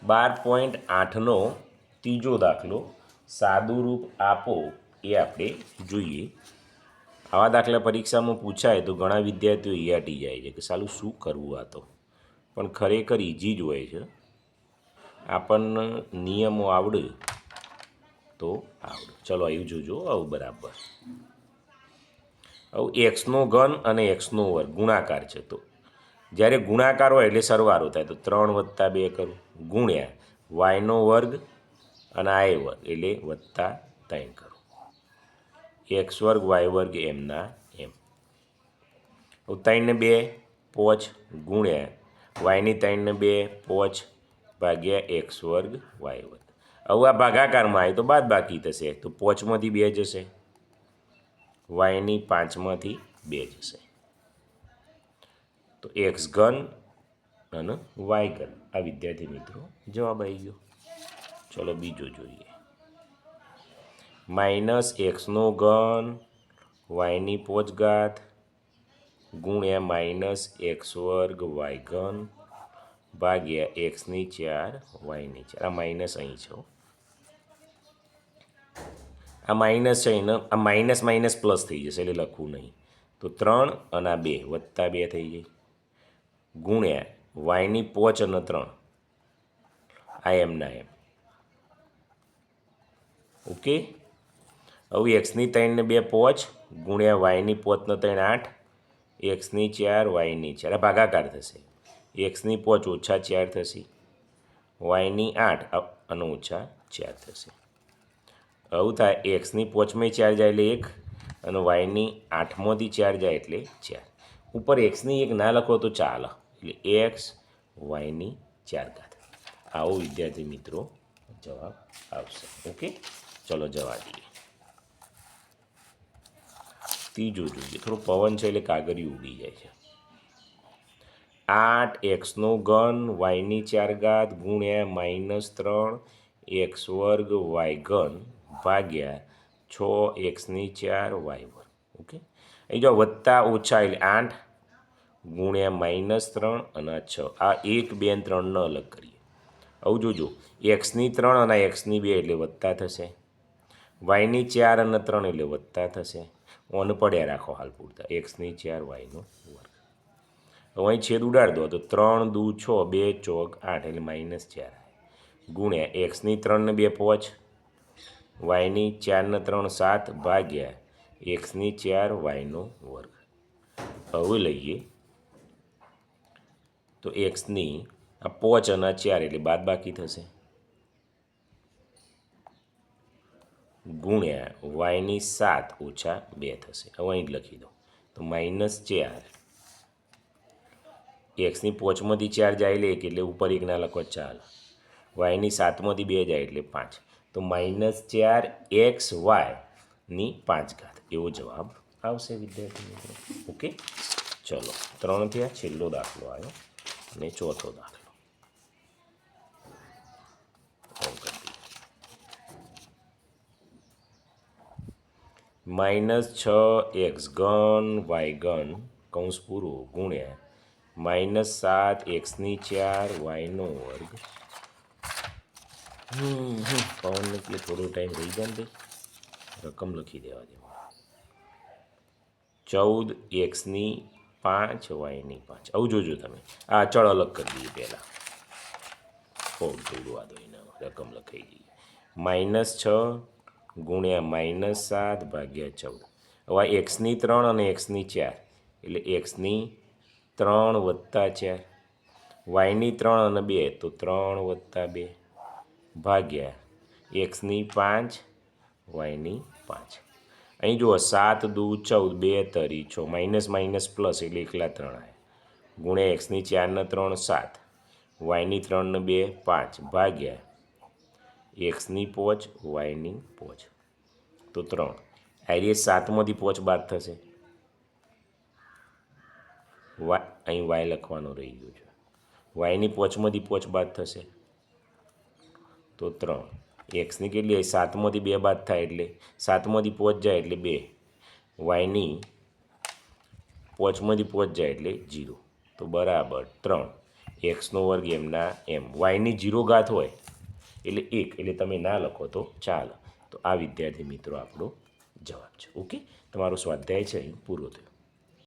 12.8નો ત્રીજો દાખલો સાદું રૂપ આપો એ આપણે જોઈએ. આવા દાખલા પરીક્ષામાં પૂછાય તો ઘણા વિદ્યાર્થીઓ ઈયાટી જાય છે કે સાલું શું કરવું આ તો, પણ ખરેખર ઇઝી જ હોય છે. આપણને નિયમો આવડે તો આવડે. ચલો એવું જોજો આવું બરાબર. હવે એક્સનો ઘન અને એક્સનો વર્ગ ગુણાકાર છે, તો જ્યારે ગુણાકાર હોય એટલે સરવાળો થાય, તો 3 + 2 કરું ગુણ્યા વાયનો વર્ગ અને આ વર્ગ એટલે +3 કરું, એક્સ વર્ગ વાય વર્ગ એમના એમ. હવે 3 ને 2 5 ગુણ્યા વાયની 3 ને 2 5 ભાગ્યા એક્સ વર્ગ વાય વર્ગ. હવે આ ભાગાકારમાં આવે તો બાદ બાકી થશે, તો 5માંથી 2 જશે, વાયની 5માંથી 2 જશે, તો એક્સ ઘન અને વાય ઘન. આ વિદ્યાર્થી મિત્રો જવાબ આવી ગયો. ચલો બીજો જોઈએ. -એક્સનો ઘન વાયની 5 ઘાત ગુણ્યા -એક્સ વર્ગ વાય ઘન ભાગ્યા એક્સની 4 વાયની 4. આ માઇનસ અહીં છે, આ માઇનસ છે, આ માઇનસ માઇનસ પ્લસ થઈ જશે એટલે લખવું નહીં, તો 3 અને આ 2 +2 થઈ જાય ગુણ્યા વાયની 5 અને 3 આ એમના એમ. ઓકે. હવે એક્સની 3 ને 2 5 ગુણ્યા વાયની 5 ને 3 8 એક્સની 4 વાયની 4. આ ભાગાકાર થશે, એક્સની 5 ઓછા 4 થશે, વાયની 8 અને ઓછા 4 થશે. આવું થાય, એક્સની 5માંથી 4 જાય એટલે 1 અને વાયની 8માંથી 4 જાય એટલે 4. ઉપર એક્સની 1 ના લખો તો ચાલે, એટલે એક્સ વાયની 4 ઘાત. આવો વિદ્યાર્થી મિત્રો જવાબ આવશે. ઓકે, ચલો જવા દઈએ. ત્રીજું જોઈએ. થોડું પવન છે એટલે કાગળિયું ઉડી જાય છે. 8 એક્સનો ઘન વાયની 4 ઘાત ગુણ્યા -3 એક્સ વર્ગ વાય ઘન ભાગ્યા 6 એક્સની 4 વાય વર્ગ. ઓકે, અહીં જો વત્તા ઓછા એટલે 8 ગુણ્યા -3 અને 6. આ 1 2 અને 3 અલગ કરીએ. આવું જોજો, એક્સની 3 અને એક્સની 2 એટલે વત્તા થશે, વાયની 4 અને 3 એટલે વત્તા થશે. ઓને પડ્યા રાખો હાલ પૂરતા, એક્સની 4 વાયનો વર્ગ. હવે અહીં છેદ ઉડાડ દો તો 3 દુ 6 2 ચોક 8 એટલે -4 ગુણ્યા એક્સની 3 ને 2 5 વાયની 4 ને 3 7 ભાગ્યા એક્સની 4 વાયનો વર્ગ. હવે લઈએ તો એક્સની આ 5 અને 4 એટલે બાદ બાકી થશે ગુણ્યા વાયની 7 ઓછા 2 થશે. હવે અહીં જ લખી દો, તો -4 એક્સની 5માંથી 4 જાય એટલે 1 એટલે ઉપર 1 ના લખો ચાલે, વાયની 7માંથી 2 જાય એટલે 5, તો -4 એક્સ વાયની 5 ઘાત એવો જવાબ આવશે વિદ્યાર્થી મિત્રો. ઓકે, ચલો 3 થયા, છેલ્લો દાખલો આવ્યો અને ચોથો દાખલો. -6 એક્સ ઘન વાય ઘન કૌંસ પૂરો ગુણ્યા -7 એક્સની 4 વાયનો વર્ગ. પવન એટલે થોડો ટાઈમ રહી જાય ને, રકમ લખી દેવા દે. 14 એક્સની 5 વાયની 5. આવું જોજો તમે. આ અચળ અલગ કરી દઈએ પહેલાં, થોડું આ દો એને રકમ લખાઈ દઈએ. -6 ગુણ્યા -7 ભાગ્યા 14. હવે એક્સની 3 અને એક્સની 4 એટલે એક્સની 3 વત્તા 4, વાયની 3 અને 2 તો 3 વત્તા 2 ભાગ્યા એક્સની 5 વાયની 5. અહીં જુઓ 7 દુ 14 2 તરી 6 માઇનસ માઇનસ પ્લસ એટલે એકલા 3 આવ્યા ગુણ્યા એક્સની 4 ને 3 7 વાયની 3 ને 2 5 ભાગ્યા એક્સની 5 વાયની 5 તો 3. આ 7માંથી 5 બાદ થશે, અહીં વાય લખવાનો રહી ગયો છે, વાયની 5માંથી 5 બાદ થશે તો 3. એક્સની કેટલી 7માંથી 2 બાદ થાય એટલે 7માંથી 5 જાય એટલે 2, વાયની 5માંથી 5 જાય એટલે 0, તો બરાબર 3. એક્સનો વર્ગ એમના એમ. વાયની 0 ઘાત હોય એટલે 1, એટલે તમે ના લખો તો ચાલો. તો આ વિદ્યાર્થી મિત્રો આપણો જવાબ છે. ઓકે, તમારો સ્વાધ્યાય છે અહીં પૂરો થયો.